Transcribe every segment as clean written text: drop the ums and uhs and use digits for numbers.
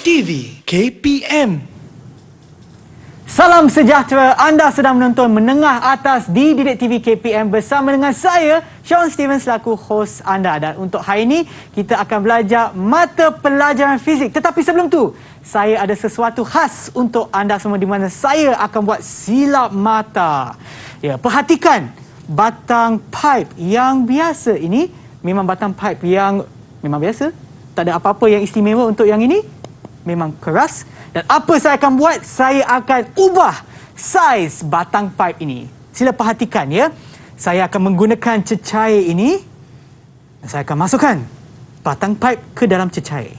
TV KPM. Salam sejahtera, anda sedang menonton Menengah Atas di Didik TV KPM bersama dengan saya, Sean Steven selaku hos anda. Dan untuk hari ini, kita akan belajar mata pelajaran fizik. Tetapi sebelum tu, saya ada sesuatu khas untuk anda semua di mana saya akan buat silap mata. Ya, perhatikan batang pipe yang biasa ini memang batang pipe yang memang biasa. Tak ada apa-apa yang istimewa untuk yang ini. Memang keras. Dan apa saya akan buat? Saya akan ubah saiz batang pipe ini. Sila perhatikan ya. Saya akan menggunakan cecair ini. Dan saya akan masukkan batang pipe ke dalam cecair.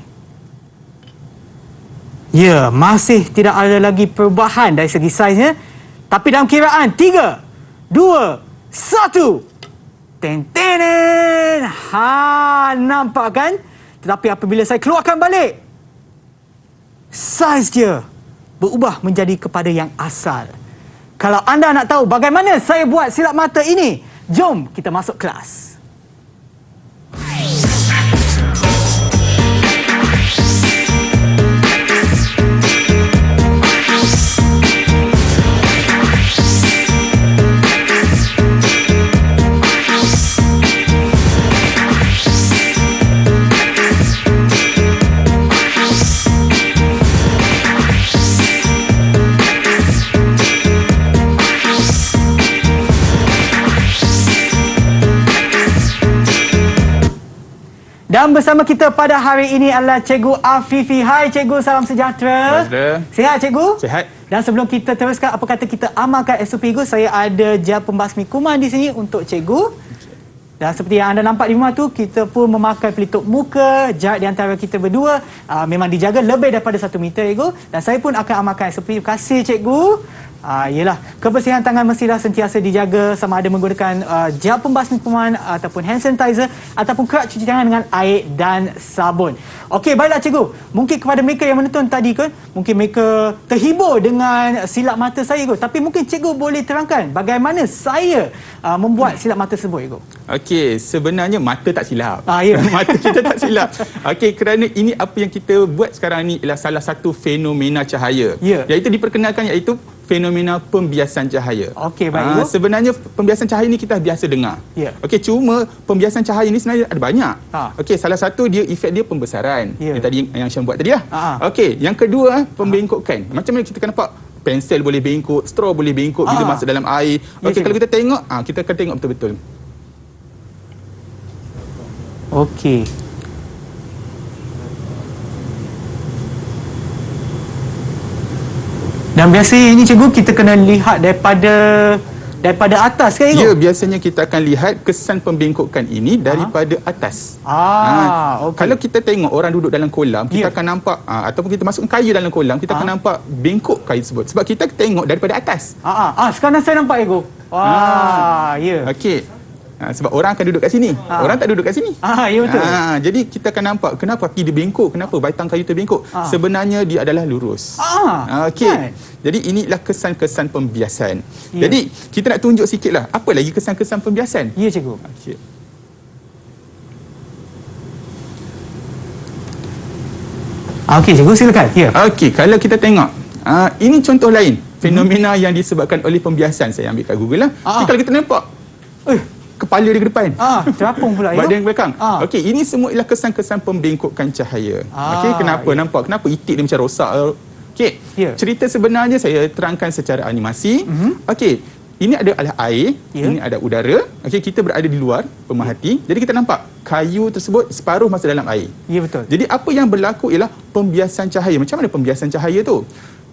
Ya, masih tidak ada lagi perubahan dari segi saiznya. Tapi dalam kiraan 3, 2, 1. Ten-tenen. Nampak kan? Tetapi apabila saya keluarkan balik, saiz dia berubah menjadi kepada yang asal. Kalau anda nak tahu bagaimana saya buat silap mata ini, jom kita masuk kelas. Dan bersama kita pada hari ini adalah Cikgu Afifi. Hai Cikgu, salam sejahtera. Sihat Cikgu? Sihat. Dan sebelum kita teruskan, apa kata kita amalkan SOP Cikgu, saya ada gel pembasmi kuman di sini untuk Cikgu. Dan seperti yang anda nampak di rumah tu, kita pun memakai pelitup muka. Jarak di antara kita berdua memang dijaga lebih daripada 1 meter Cikgu. Dan saya pun akan amalkan SOP. Terima kasih Cikgu. Yelah, kebersihan tangan mestilah sentiasa dijaga sama ada menggunakan gel pembasmi kuman ataupun hand sanitizer ataupun kerap cuci tangan dengan air dan sabun. Okey, baiklah Cikgu. Mungkin kepada mereka yang menonton tadi ke, mungkin mereka terhibur dengan silap mata saya Cikgu. Tapi mungkin Cikgu boleh terangkan bagaimana saya membuat silap mata tersebut Cikgu. Okey, sebenarnya mata tak silap. Ya. Mata kita tak silap. Okey, kerana ini apa yang kita buat sekarang ni ialah salah satu fenomena cahaya. Ya. Iaitu diperkenalkan iaitu fenomena pembiasan cahaya. Okey, baik. Sebenarnya pembiasan cahaya ni kita biasa dengar. Ya. Okey, cuma pembiasan cahaya ni sebenarnya ada banyak. Okey, salah satu dia efek dia pembesaran. Ya. Yang tadi yang Syam buat tadi lah. Okey, yang kedua pembengkokan. Macam mana kita akan nampak pensel boleh bengkok, straw boleh bengkok bila masuk dalam air. Okey, kalau kita tengok, kita akan tengok betul-betul. Okey. Dan biasanya ini Cikgu kita kena lihat daripada atas kan Cikgu? Ya, biasanya kita akan lihat kesan pembengkokan ini daripada atas. Okay. Kalau kita tengok orang duduk dalam kolam, kita akan nampak ataupun kita masukkan kayu dalam kolam, kita akan nampak bengkok kayu tersebut. Sebab kita tengok daripada atas. Sekarang saya nampak Cikgu. Ya. Okey. Sebab orang akan duduk kat sini. Orang tak duduk kat sini. Ya betul. Jadi kita akan nampak kenapa kaki dia bengkok, kenapa batang kayu terbengkok. Sebenarnya dia adalah lurus. Okey. Kan? Jadi inilah kesan-kesan pembiasan. Ya. Jadi kita nak tunjuk sikitlah apa lagi kesan-kesan pembiasan. Ya Cikgu. Okey. Okey Cikgu, silakan. Ya. Okey, kalau kita tengok ini contoh lain fenomena yang disebabkan oleh pembiasan. Saya ambil kat Google lah. Jadi kalau kita nampak kepala dia ke depan. Terapung pula. Badan ke belakang. Okey, ini semua ialah kesan-kesan pembengkokan cahaya. Okey, kenapa nampak? Kenapa itik dia macam rosak? Okey. Cerita sebenarnya saya terangkan secara animasi. Okey, ini adalah air, ini ada udara. Okey, kita berada di luar pemerhati. Jadi kita nampak kayu tersebut separuh masuk dalam air. Ya betul. Jadi apa yang berlaku ialah pembiasan cahaya. Macam mana pembiasan cahaya tu?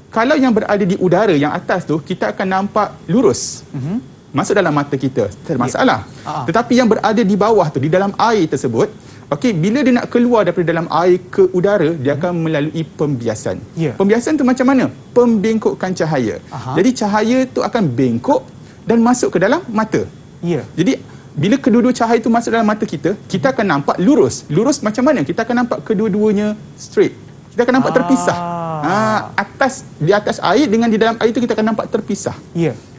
Kalau yang berada di udara yang atas tu, kita akan nampak lurus. Masuk dalam mata kita, tak ada masalah. Tetapi yang berada di bawah tu, di dalam air tersebut, okey, bila dia nak keluar daripada dalam air ke udara, dia akan melalui pembiasan. Pembiasan tu macam mana? Pembengkokan cahaya. Jadi cahaya tu akan bengkok dan masuk ke dalam mata. Jadi bila kedua-dua cahaya itu masuk dalam mata kita, kita akan nampak lurus. Lurus macam mana? Kita akan nampak kedua-duanya straight. Kita akan nampak terpisah. Di atas air dengan di dalam air itu kita akan nampak terpisah.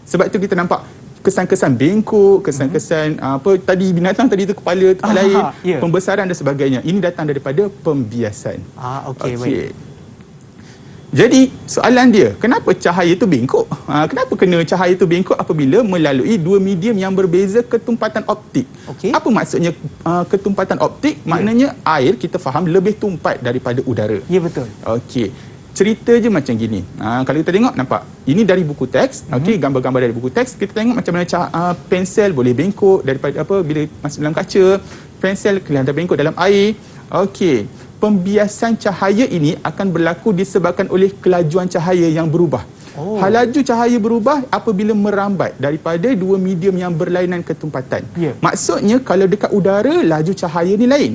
Sebab itu kita nampak kesan-kesan bengkok, kesan-kesan apa tadi binatang tadi itu kepala tempat lain, pembesaran dan sebagainya. Ini datang daripada pembiasan. Okey, baik. Jadi soalan dia, kenapa cahaya itu bengkok? Kenapa kena cahaya itu bengkok apabila melalui dua medium yang berbeza ketumpatan optik? Okey. Apa maksudnya ketumpatan optik? Maknanya air kita faham lebih tumpat daripada udara. Ya, betul. Okey. Cerita je macam gini. Kalau kita tengok, nampak? Ini dari buku teks. Okey, gambar-gambar dari buku teks. Kita tengok macam mana pensel boleh bengkok daripada bila masuk dalam kaca. Pensel kelihatan bengkok dalam air. Okey. Pembiasan cahaya ini akan berlaku disebabkan oleh kelajuan cahaya yang berubah. Laju cahaya berubah apabila merambat daripada dua medium yang berlainan ketumpatan. Ya. Maksudnya kalau dekat udara, laju cahaya ni lain.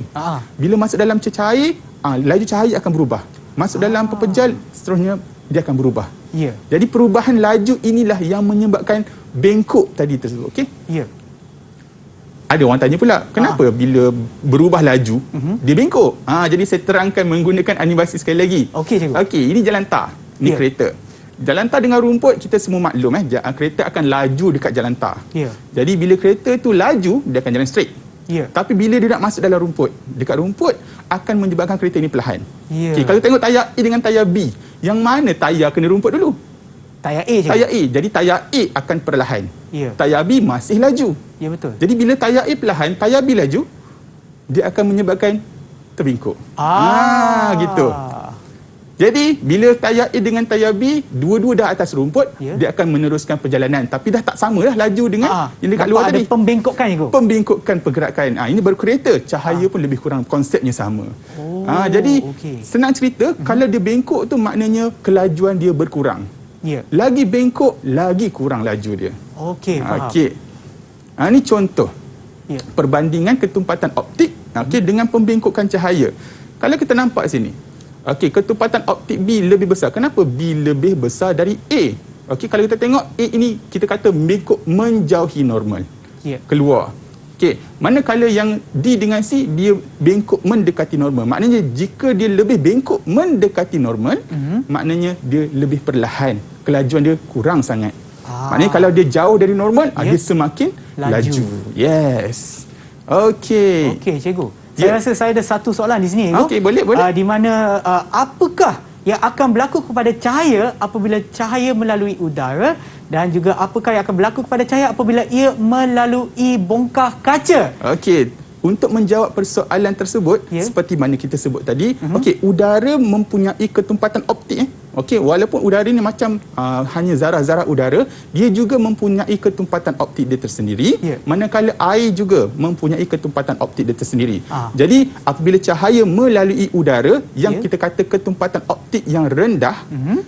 Bila masuk dalam cecair, laju cahaya akan berubah. Masuk dalam pepejal, seterusnya dia akan berubah. Ya. Jadi perubahan laju inilah yang menyebabkan bengkok tadi tersebut. Okey? Ya. Ada orang tanya pula, kenapa bila berubah laju, dia bengkok? Jadi saya terangkan menggunakan animasi sekali lagi. Okey, cikgu. Okey, ini jalan tar. Ini kereta. Jalan tar dengan rumput, kita semua maklum kereta akan laju dekat jalan tar. Ya. Jadi bila kereta tu laju, dia akan jalan straight. Ya. Tapi bila dia nak masuk dalam rumput, dekat rumput akan menyebabkan kereta ini perlahan. Ya. Okey, kalau tengok tayar A dengan tayar B, yang mana tayar kena rumput dulu? Tayar A, cikgu. Tayar A. Jadi tayar A akan perlahan. Ya. Tayar B masih laju. Ya, betul. Jadi bila tayar A perlahan, tayar B laju, dia akan menyebabkan terbengkok. Gitu. Jadi bila tayar A dengan tayar B, dua-dua dah atas rumput, dia akan meneruskan perjalanan. Tapi dah tak sama dah laju dengan yang dekat luar tadi. Ada pembengkokan, cikgu. Pembengkokan pergerakan. Ini baru kereta, cahaya pun lebih kurang konsepnya sama. Jadi senang cerita, kalau dia bengkok tu maknanya kelajuan dia berkurang. Ya. Lagi bengkok, lagi kurang laju dia. Okey, faham. Okey. Ini contoh. Ya. Perbandingan ketumpatan optik dengan pembengkokan cahaya. Kalau kita nampak sini. Okey, ketumpatan optik B lebih besar. Kenapa B lebih besar dari A? Okey, kalau kita tengok A ini kita kata bengkok menjauhi normal. Ya. Keluar. Okey, manakala yang D dengan C dia bengkok mendekati normal. Maknanya jika dia lebih bengkok mendekati normal, maknanya dia lebih perlahan. Kelajuan dia kurang sangat. Maknanya kalau dia jauh dari normal, dia semakin laju. Yes. Okey. Okey, cikgu. Saya rasa saya ada satu soalan di sini, cikgu. Okey, boleh. Di mana apakah yang akan berlaku kepada cahaya apabila cahaya melalui udara, dan juga apakah yang akan berlaku kepada cahaya apabila ia melalui bongkah kaca? Okey, untuk menjawab persoalan tersebut, seperti mana kita sebut tadi, okey, udara mempunyai ketumpatan optik. Okey, walaupun udara ni macam hanya zarah-zarah udara, dia juga mempunyai ketumpatan optik dia tersendiri. Manakala air juga mempunyai ketumpatan optik dia tersendiri. Jadi apabila cahaya melalui udara yang kita kata ketumpatan optik yang rendah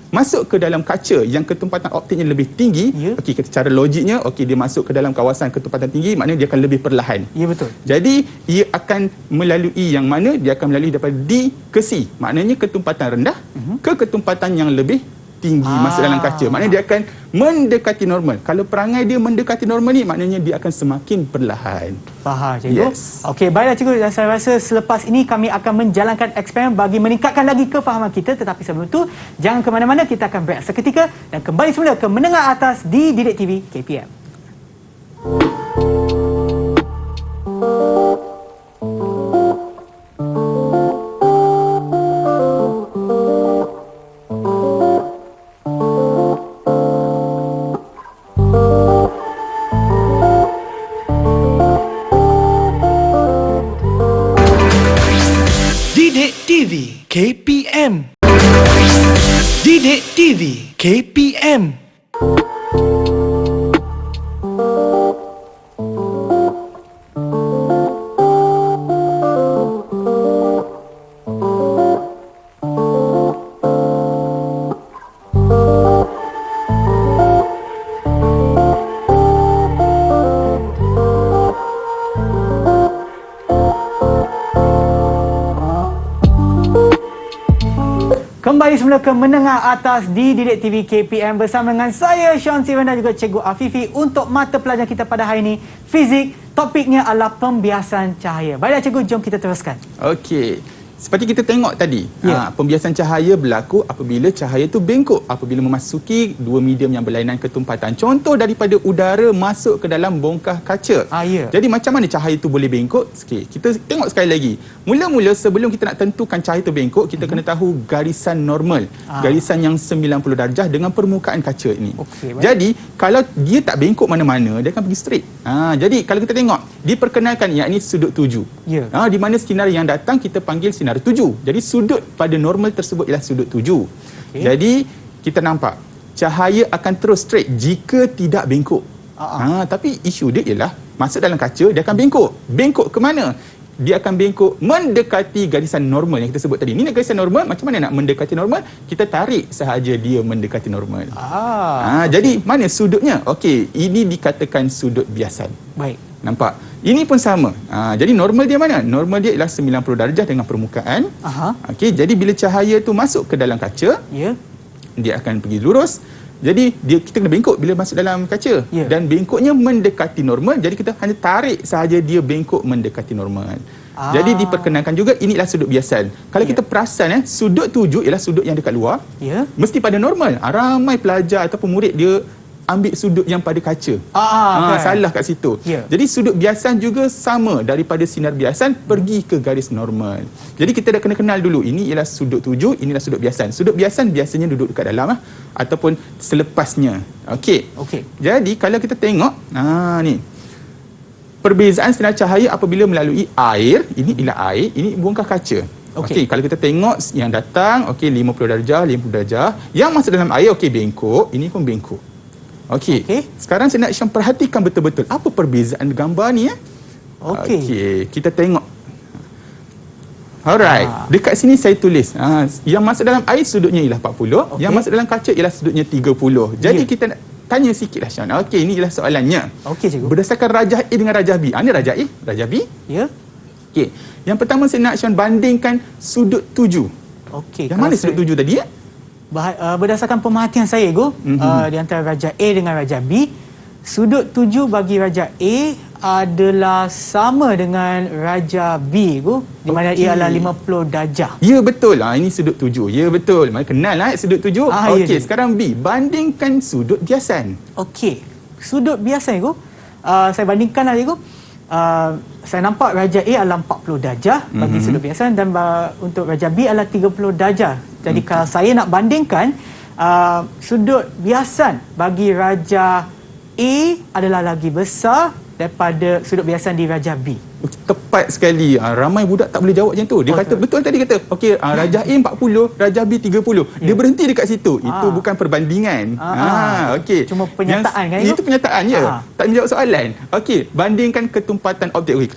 masuk ke dalam kaca yang ketumpatan optiknya lebih tinggi, okey, cara logiknya, okey, dia masuk ke dalam kawasan ketumpatan tinggi, maknanya dia akan lebih perlahan. Ya, betul. Jadi ia akan melalui yang mana? Dia akan melalui daripada D ke C. Maknanya ketumpatan rendah ke ketumpatan yang lebih tinggi masuk dalam kaca. Maknanya dia akan mendekati normal. Kalau perangai dia mendekati normal ni, maknanya dia akan semakin perlahan. Faham, cikgu. Yes. Okey, baiklah cikgu. Dan saya rasa selepas ini kami akan menjalankan eksperimen bagi meningkatkan lagi kefahaman kita. Tetapi sebelum itu, jangan ke mana-mana. Kita akan berehat seketika dan kembali semula ke Menengah Atas di Didik TV KPM. Didik TV KPM. Didik TV KPM. Kembali semula ke Menengah Atas di Didik TV KPM bersama dengan saya, Sean Steven, dan juga Cikgu Afifi untuk mata pelajaran kita pada hari ini, Fizik. Topiknya adalah pembiasan cahaya. Baiklah cikgu, jom kita teruskan. Okey. seperti kita tengok tadi, pembiasan cahaya berlaku apabila cahaya itu bengkok, apabila memasuki dua medium yang berlainan ketumpatan. Contoh daripada udara masuk ke dalam bongkah kaca. Jadi macam mana cahaya itu boleh bengkok? Okey, kita tengok sekali lagi. Mula-mula sebelum kita nak tentukan cahaya itu bengkok, kita kena tahu garisan normal. Garisan yang 90 darjah dengan permukaan kaca ini. Jadi kalau dia tak bengkok mana-mana, dia akan pergi straight. Jadi kalau kita tengok, diperkenalkan yakni sudut tuju. Di mana sinar yang datang kita panggil sinar tuju. Jadi sudut pada normal tersebut ialah sudut tuju. Jadi kita nampak cahaya akan terus straight jika tidak bengkok. Tapi isu dia ialah masuk dalam kaca dia akan bengkok. Bengkok ke mana? Dia akan bengkok mendekati garisan normal yang kita sebut tadi. Ini garisan normal, macam mana nak mendekati normal? Kita tarik sahaja dia mendekati normal. Jadi mana sudutnya? Okey, ini dikatakan sudut biasan. Baik. Nampak? Ini pun sama. Jadi normal dia mana? Normal dia ialah 90 darjah dengan permukaan. Okey, jadi bila cahaya tu masuk ke dalam kaca, dia akan pergi lurus. Jadi kita kena bengkok bila masuk dalam kaca. Dan bengkoknya mendekati normal. Jadi kita hanya tarik sahaja dia bengkok mendekati normal. Jadi diperkenalkan juga inilah sudut biasan. Kalau kita perasan sudut tuju ialah sudut yang dekat luar. Mesti pada normal. Ramai pelajar ataupun murid dia ambil sudut yang pada kaca. Salah kat situ. Jadi sudut biasan juga sama, daripada sinar biasan pergi ke garis normal. Jadi kita dah kena kenal dulu, ini ialah sudut tuju, inilah sudut biasan. Sudut biasan biasanya duduk dekat dalam ataupun selepasnya. Okey. Jadi kalau kita tengok, ni perbezaan sinar cahaya apabila melalui air, ini ialah air, ini bongkah kaca. Okey, kalau kita tengok yang datang, 50 darjah, 50 darjah. Yang masuk dalam air, bengkok, ini pun bengkok. Okey. Sekarang saya nak Syam perhatikan betul-betul apa perbezaan gambar ni Okey, kita tengok. Alright, dekat sini saya tulis yang masuk dalam air sudutnya ialah 40, yang masuk dalam kaca ialah sudutnya 30. Jadi kita nak tanya sikitlah Syam. Okey, ini ialah soalannya. Cikgu. Berdasarkan rajah A dengan rajah B. Ini rajah A, rajah B. Okey. Yang pertama saya nak Syam bandingkan sudut tuju. Yang mana sudut tuju tadi Berdasarkan pemerhatian saya, di antara Raja A dengan Raja B, sudut tuju bagi Raja A adalah sama dengan Raja B, di mana ia adalah 50 darjah. Ya, betul. Ini sudut tuju. Ya, betul. Mari kenal sudut tuju. Okey, sekarang B. Bandingkan sudut biasan. Okey. Sudut biasan, saya bandingkan saya nampak Raja A adalah 40 darjah bagi sudut biasan dan untuk Raja B adalah 30 darjah. Jadi kalau saya nak bandingkan, sudut biasan bagi Raja A adalah lagi besar daripada sudut biasan di Raja B. Tepat sekali. Ramai budak tak boleh jawab macam tu. Dia kata betul tadi kata. Okey, Raja A 40, Raja B 30. Dia berhenti dekat situ. Itu bukan perbandingan. Okey. Cuma penyataan Itu penyataan tak menjawab soalan. Okey, bandingkan ketumpatan objek.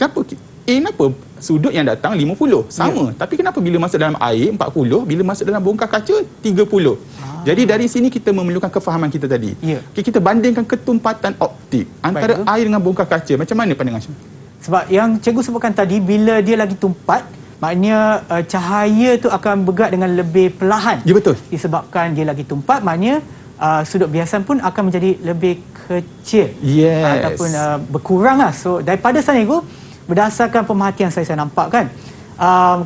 Kenapa sudut yang datang 50 sama, tapi kenapa bila masuk dalam air 40, bila masuk dalam bongkah kaca 30? Jadi dari sini kita memerlukan kefahaman kita tadi. Okay, kita bandingkan ketumpatan optik antara air dengan bongkah kaca. Macam mana pandangan Syam? Sebab yang cikgu sebutkan tadi, bila dia lagi tumpat, maknanya cahaya tu akan bergerak dengan lebih perlahan. Ya, betul. Disebabkan dia lagi tumpat, maknanya sudut biasan pun akan menjadi lebih kecil. Ataupun berkurang So daripada sana berdasarkan pemerhatian saya nampak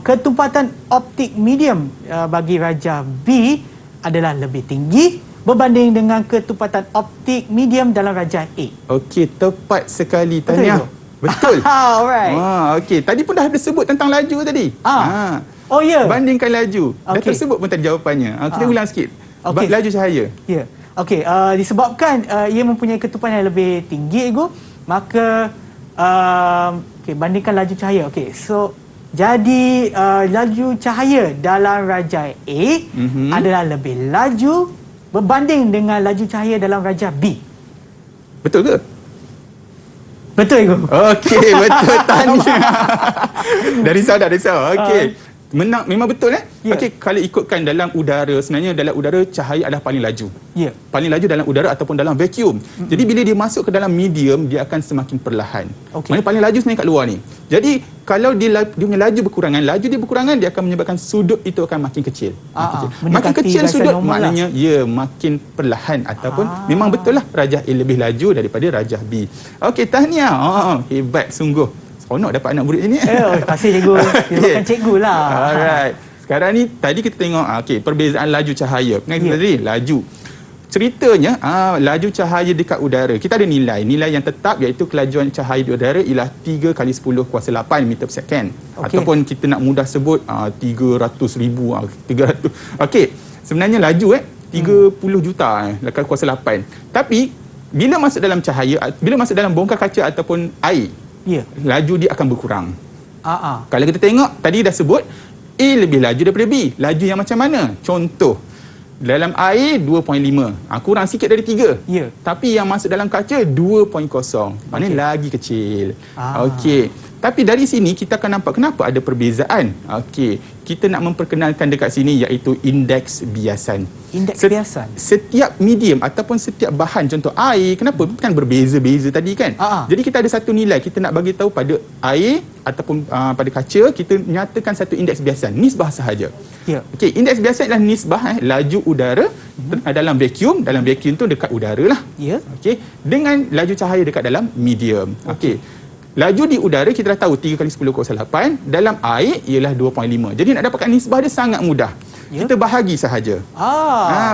ketumpatan optik medium bagi Raja B adalah lebih tinggi berbanding dengan ketumpatan optik medium dalam Raja A. Okey, tepat sekali Tania. Betul. Alright. Okey, tadi pun dah ada sebut tentang laju tadi. Bandingkan laju. Dah tersebut pun tadi jawapannya. Kita ulang sikit. Laju cahaya. Okey, disebabkan ia mempunyai ketumpatan yang lebih tinggi maka bandingkan laju cahaya. So jadi laju cahaya dalam Raja A adalah lebih laju berbanding dengan laju cahaya dalam Raja B. Betul ke? Betul, Okey, betul Tania. Dah risau. Okey. Memang betul Okey, kalau ikutkan dalam udara, sebenarnya dalam udara cahaya adalah paling laju. Paling laju dalam udara ataupun dalam vacuum. Jadi bila dia masuk ke dalam medium, dia akan semakin perlahan. Maksudnya paling laju sebenarnya kat luar ni. Jadi kalau dia punya laju berkurangan, dia akan menyebabkan sudut itu akan makin kecil. Makin kecil sudut maknanya makin perlahan ataupun memang betul lah Raja A lebih laju daripada Raja B. Okey, tahniah. Hebat sungguh. seronok dapat anak murid ni. Terima kasih cikgu. Kita bukan cikgu lah. Alright. Sekarang ni tadi kita tengok perbezaan laju cahaya. Tadi laju. Ceritanya laju cahaya dekat udara. Kita ada nilai yang tetap iaitu kelajuan cahaya di udara ialah 3 kali 10 kuasa 8 meter per second. Ataupun kita nak mudah sebut 300,000 300. Okey. Sebenarnya laju 30 juta kali kuasa 8. Tapi bila masuk dalam cahaya, bila masuk dalam bongkar kaca ataupun air, laju dia akan berkurang. Kalau kita tengok tadi dah sebut A lebih laju daripada B. Laju yang macam mana? Contoh, dalam air 2.5. Kurang sikit dari 3. Tapi yang masuk dalam kaca 2.0. Maknanya lagi kecil. Okey. Tapi dari sini kita akan nampak kenapa ada perbezaan. Okey. Kita nak memperkenalkan dekat sini iaitu indeks biasan. Indeks biasan? Setiap medium ataupun setiap bahan, contoh air, kenapa? Kan berbeza-beza tadi kan? Jadi kita ada satu nilai. Kita nak bagi tahu pada air ataupun pada kaca, kita nyatakan satu indeks biasan. Nisbah sahaja. Okey, indeks biasan adalah nisbah laju udara dalam vacuum. Dalam vacuum tu dekat udara lah. Okey, dengan laju cahaya dekat dalam medium. Okey. Laju di udara kita dah tahu 3 kali 10 kuasa 8. Dalam air ialah 2.5. Jadi nak dapatkan nisbah dia sangat mudah. Kita bahagi sahaja.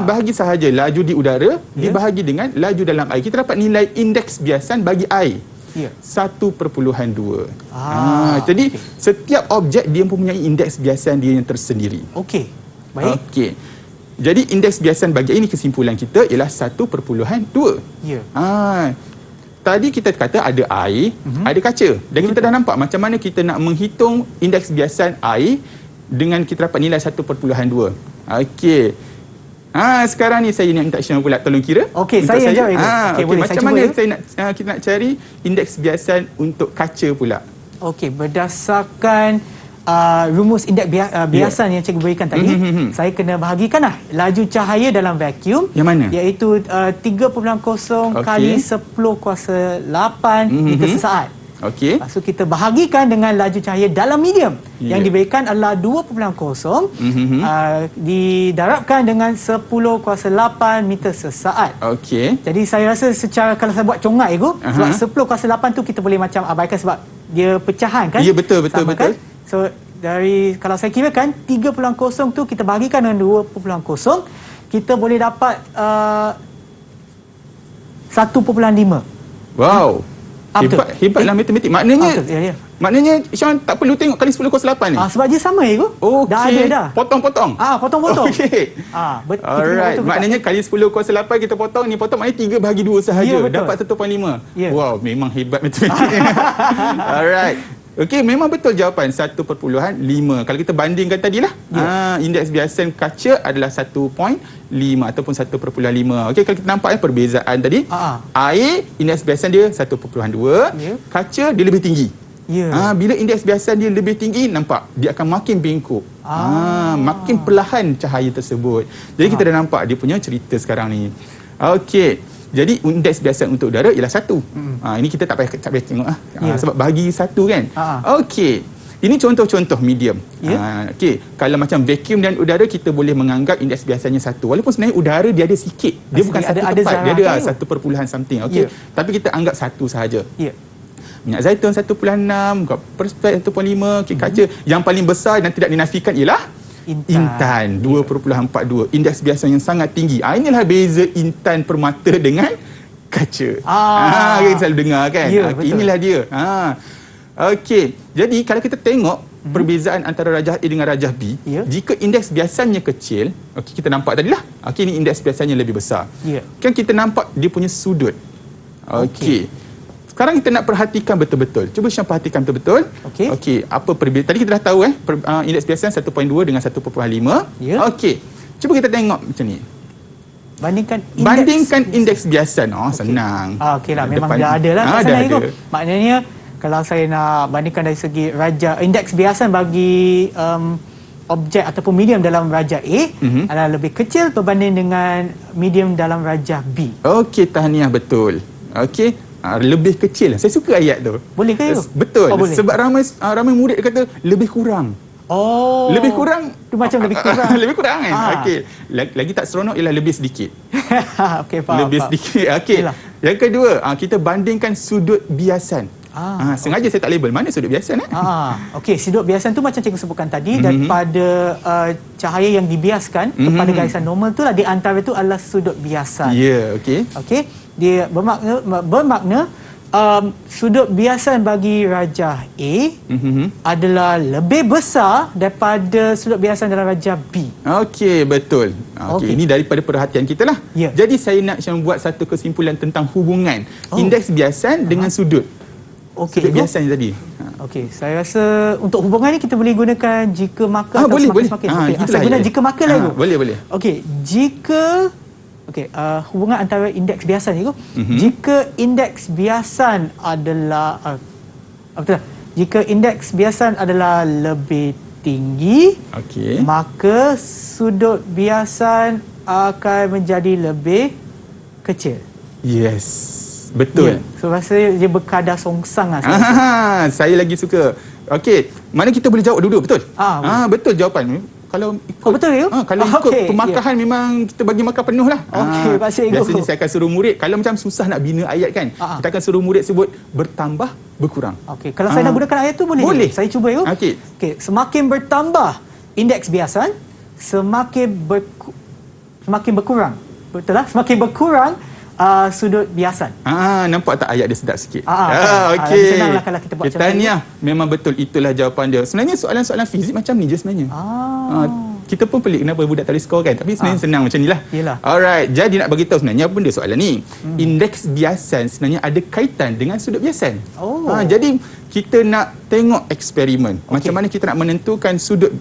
Bahagi sahaja laju di udara dibahagi dengan laju dalam air. Kita dapat nilai indeks biasan bagi air. 1.2. Jadi setiap objek dia mempunyai indeks biasan dia yang tersendiri. Okey. Baik. Okey. Jadi indeks biasan bagi ini kesimpulan kita ialah 1.2. Tadi kita kata ada air, ada kaca. Dan kita dah nampak macam mana kita nak menghitung indeks biasan air dengan kita dapat nilai 1.2. Okey. Sekarang ni saya nak minta Syam pula tolong kira. Okey, saya jawab. Okey, macam mana kita nak cari indeks biasan untuk kaca pula? Okey, berdasarkan rumus indeks biasan yang cikgu berikan tadi, saya kena bahagikanlah laju cahaya dalam vacuum yang mana? Iaitu 3.0 kali 10 kuasa 8 meter sesaat. Okey. So kita bahagikan dengan laju cahaya dalam medium yang diberikan adalah 2.0 didarabkan dengan 10 kuasa 8 meter sesaat. Okey. Jadi saya rasa secara kalau saya buat congat sebab 10 kuasa 8 tu kita boleh macam abaikan sebab dia pecahan kan? Ya, betul. So dari kalau saya kirakan 3.0 tu kita bahagikan dengan 2.0, kita boleh dapat 1.5. Wow. Hebatlah matematik. Maknanya Sean tak perlu tengok kali 10 kuasa 8 ni. Sebab dia sama Dah ada dah. Potong-potong. Potong-potong. Okey. Betul. Alright. Maknanya kali 10 kuasa 8 kita potong maknanya 3/2 sahaja. Dapat 1.5. Wow, memang hebat matematik. Alright. Okey, memang betul jawapan 1.5. Kalau kita bandingkan tadilah, indeks biasan kaca adalah 1.5 ataupun 1.5. Okey, kalau kita nampak perbezaan tadi, air indeks biasan dia 1.2, kaca dia lebih tinggi. Bila indeks biasan dia lebih tinggi, nampak dia akan makin bengkok. Makin perlahan cahaya tersebut. Jadi kita dah nampak dia punya cerita sekarang ni. Okey. Jadi indeks biasan untuk udara ialah 1. Ini kita tak payah tengok sebab bagi 1 kan. Okey. Ini contoh-contoh medium. Okey, kalau macam vacuum dan udara kita boleh menganggap indeks biasanya 1. Walaupun sebenarnya udara dia ada sikit. Dia bukan satu tepat. Dia ada 1 something. Okey. Tapi kita anggap 1 sahaja. Minyak zaitun 1.6, perspex 1.5, kaca. Yang paling besar dan tidak dinafikan ialah intan 2.42. Indeks biasan yang sangat tinggi. Inilah beza intan permata dengan kaca. Kita selalu dengar kan. Inilah dia. Okey. Jadi kalau kita tengok perbezaan antara rajah A dengan rajah B, jika indeks biasannya kecil, kita nampak tadilah. Ini indeks biasannya lebih besar. Kan kita nampak dia punya sudut. Okey. Sekarang kita nak perhatikan betul-betul. Cuba Syam perhatikan betul-betul. Okey, apa perbezaan? Tadi kita dah tahu indeks biasan 1.2 dengan 1.5. Okey. Cuba kita tengok macam ni. Bandingkan indeks biasan. Senang. Okeylah, memang dah ada lah kat sana. Maknanya kalau saya nak bandingkan dari segi indeks biasan bagi objek ataupun medium dalam rajah A adalah lebih kecil berbanding dengan medium dalam rajah B. Okey, tahniah, betul. Okey. Lebih kecil. Saya suka ayat tu. Boleh ke? Betul. Boleh. Sebab ramai murid kata lebih kurang. Lebih kurang. Tu macam lebih kurang. Lebih kurang kan? Okey. Lagi tak seronok ialah lebih sedikit. Okey, faham. Lebih sedikit. Okey. Yang kedua, kita bandingkan sudut biasan. Sengaja saya tak label. Mana sudut biasan? Okey, sudut biasan tu macam cikgu sebutkan tadi, daripada cahaya yang dibiaskan kepada garisan normal tu lah, di antara tu adalah sudut biasan. Ya, okey. Okey, dia bermakna sudut biasan bagi rajah A adalah lebih besar daripada sudut biasan dalam rajah B. Okey, betul. Okey, ini daripada perhatian kita lah. Ya. Jadi saya nak buat satu kesimpulan tentang hubungan indeks biasan dengan sudut. Okey, Sudut biasan tadi. Okey, saya rasa untuk hubungan ni kita boleh gunakan jika maka atau boleh. semakin. Okey, saya guna jika maka lah tu. Boleh. Okey, jika hubungan antara indeks biasan ni jika indeks biasan adalah jika indeks biasan adalah lebih tinggi, maka sudut biasan akan menjadi lebih kecil. Yes. Betul. Ya. So rasa dia berkadar songsang lah. Saya lagi suka. Okey, mana kita boleh jawab dulu, betul? Betul jawapan. Kalau ikut, betul ya? Kalau ikut pemakahan memang kita bagi makan penuh lah. Okey, biasanya saya akan suruh murid, kalau macam susah nak bina ayat kan, kita akan suruh murid sebut bertambah, berkurang. Okey, kalau saya nak gunakan ayat tu boleh? Boleh. Saya cuba ya. Okey, semakin bertambah indeks biasan, semakin berkurang. Betul lah? Semakin berkurang sudut biasan. Nampak tak ayat dia sedap sikit? Okey. Senanglah kalau kita buat macam ni. Tahniah. Memang betul, itulah jawapan dia. Sebenarnya soalan-soalan fizik macam ni je sebenarnya. Kita pun pelik kenapa budak tak boleh skor kan. Tapi sebenarnya senang macam ni lah. Yelah. Alright. Jadi nak bagi tahu sebenarnya apa benda soalan ni. Indeks biasan sebenarnya ada kaitan dengan sudut biasan. Jadi kita nak tengok eksperimen. Macam mana kita nak menentukan sudut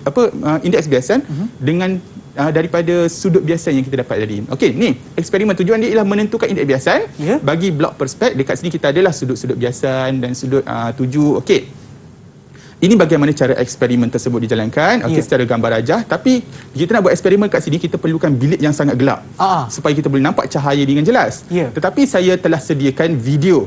indeks biasan dengan daripada sudut biasan yang kita dapat tadi. Okey, ni eksperimen tujuan dia ialah menentukan indeks biasan bagi blok perspek. Dekat sini kita adalah sudut-sudut biasan dan sudut tuju. Okey. Ini bagaimana cara eksperimen tersebut dijalankan. Okey, secara gambar rajah. Tapi kita nak buat eksperimen kat sini, kita perlukan bilik yang sangat gelap supaya kita boleh nampak cahaya dengan jelas. Tetapi saya telah sediakan video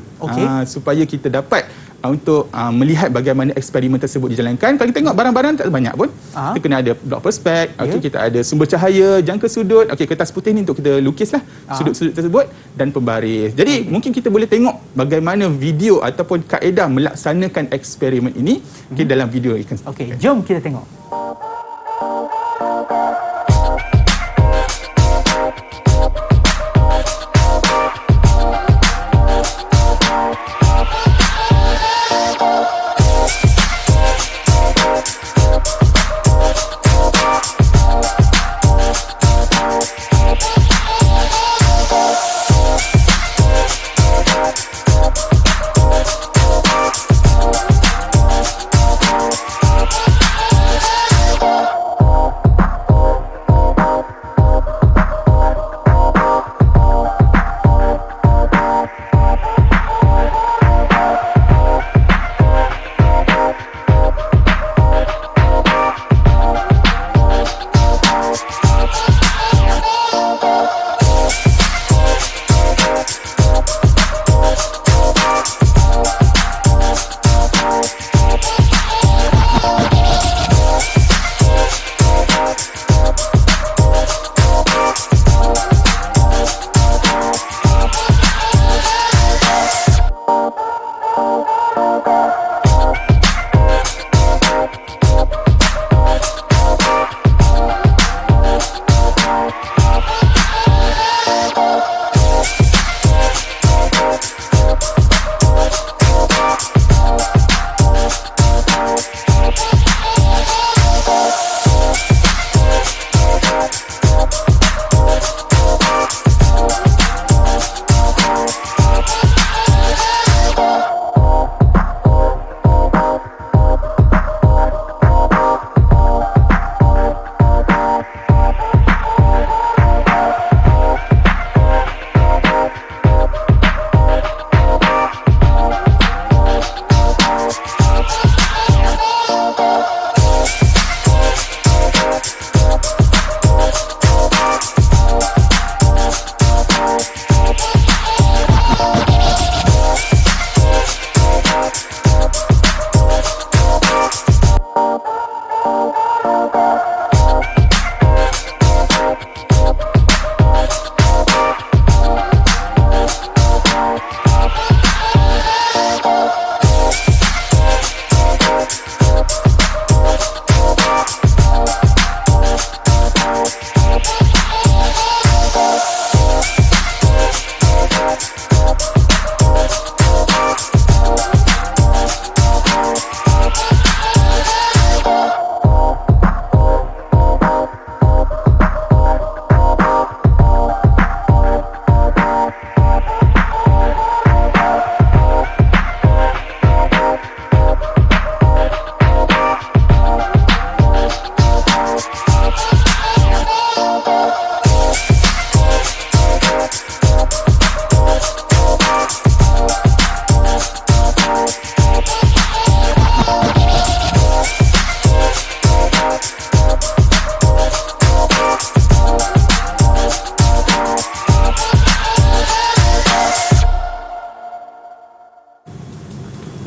supaya kita dapat untuk melihat bagaimana eksperimen tersebut dijalankan. Kalau kita tengok barang-barang tak banyak pun. Kita kena ada blok perspek, kita ada sumber cahaya, jangka sudut, kertas putih ni untuk kita lukislah sudut-sudut tersebut dan pembaris. Jadi mungkin kita boleh tengok bagaimana video ataupun kaedah melaksanakan eksperimen ini dalam video. Okey, jom kita tengok.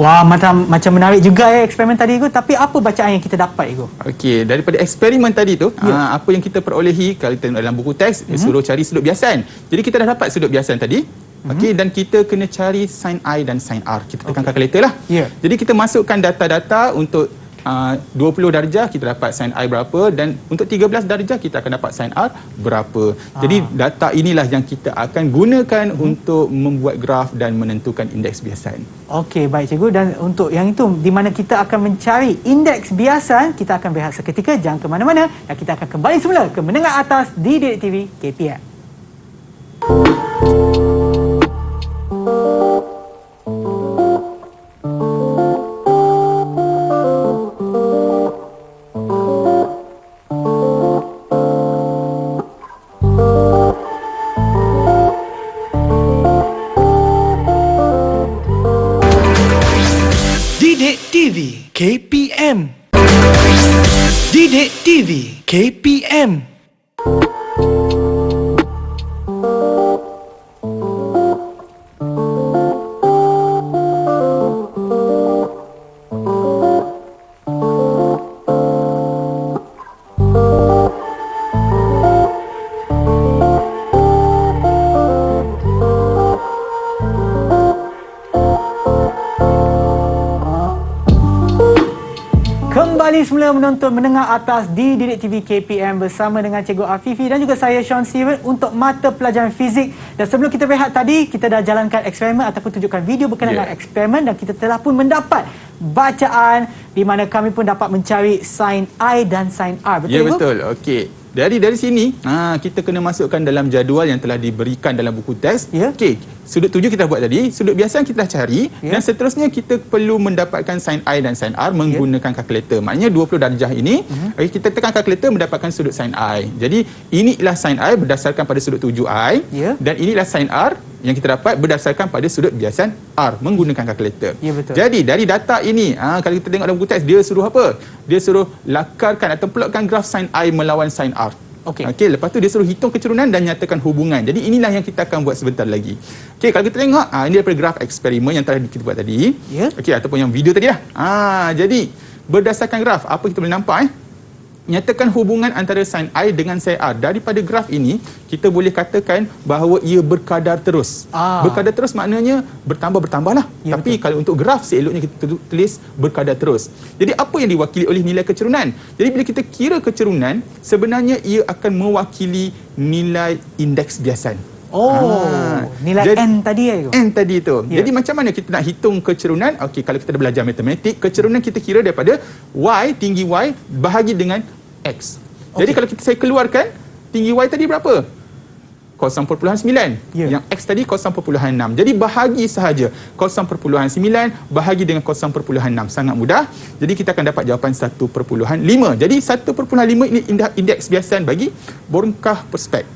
Wah, macam menarik juga eksperimen tadi Igu. Tapi apa bacaan yang kita dapat Igu? Okey, daripada eksperimen tadi tu, apa yang kita perolehi kalau kita tengok dalam buku teks, suruh cari sudut biasan. Jadi kita dah dapat sudut biasan tadi. Okey, dan kita kena cari sin I dan sin R. Kita tekan kalkulator lah. Jadi kita masukkan data-data untuk 20 darjah kita dapat sin I berapa, dan untuk 13 darjah kita akan dapat sin R berapa. Jadi data inilah yang kita akan gunakan untuk membuat graf dan menentukan indeks biasan. Okey, baik cikgu. Dan untuk yang itu di mana kita akan mencari indeks biasan, kita akan berehat seketika, jangan ke mana-mana, dan kita akan kembali semula ke Menengah Atas di Didik TV KPM. Didik TV KPM. Didik TV KPM. Kembali semula menonton Menengah Atas di Didik TV KPM bersama dengan Cikgu Afifi dan juga saya Sean Steven untuk mata pelajaran fizik. Dan sebelum kita berehat tadi, kita dah jalankan eksperimen ataupun tunjukkan video berkenaan dengan eksperimen, dan kita telah pun mendapat bacaan di mana kami pun dapat mencari sin I dan sin R. Betul, Ya, Ibu? betul. Okey. Dari sini, kita kena masukkan dalam jadual yang telah diberikan dalam buku teks. Okey, sudut tuju kita buat tadi, sudut biasan kita dah cari, dan seterusnya kita perlu mendapatkan sin I dan sin R menggunakan kalkulator. Maknanya 20 darjah ini, kita tekan kalkulator mendapatkan sudut sin I. Jadi, inilah sin I berdasarkan pada sudut tuju I, dan inilah sin R yang kita dapat berdasarkan pada sudut biasan R menggunakan kalkulator. Ya, betul. Jadi, dari data ini, kalau kita tengok dalam buku teks, dia suruh apa? Dia suruh lakarkan atau plotkan graf sin I melawan sin R. Okey, lepas tu dia suruh hitung keturunan dan nyatakan hubungan. Jadi inilah yang kita akan buat sebentar lagi. Okey, kalau kita tengok, ini daripada graf eksperimen yang telah kita buat tadi. Okey, ataupun yang video tadi lah. Jadi berdasarkan graf, apa kita boleh nampak nyatakan hubungan antara sin I dengan sin R. Daripada graf ini, kita boleh katakan bahawa ia berkadar terus. Berkadar terus maknanya bertambah-bertambah lah. Tapi kalau untuk graf, seeloknya kita tulis berkadar terus. Jadi apa yang diwakili oleh nilai keturunan? Jadi bila kita kira keturunan, sebenarnya ia akan mewakili nilai indeks biasan. Nilai jadi, N tadi ya? N tadi tu. Jadi macam mana kita nak hitung keturunan? Okey, kalau kita dah belajar matematik, keturunan kita kira daripada Y, tinggi Y bahagi dengan X. Jadi kalau saya keluarkan, tinggi Y tadi berapa? 0.9. Yang X tadi 0.6. Jadi bahagi sahaja. 0.9 bahagi dengan 0.6. Sangat mudah. Jadi kita akan dapat jawapan 1.5. Jadi 1.5 ini indeks biasan bagi bongkah perspek.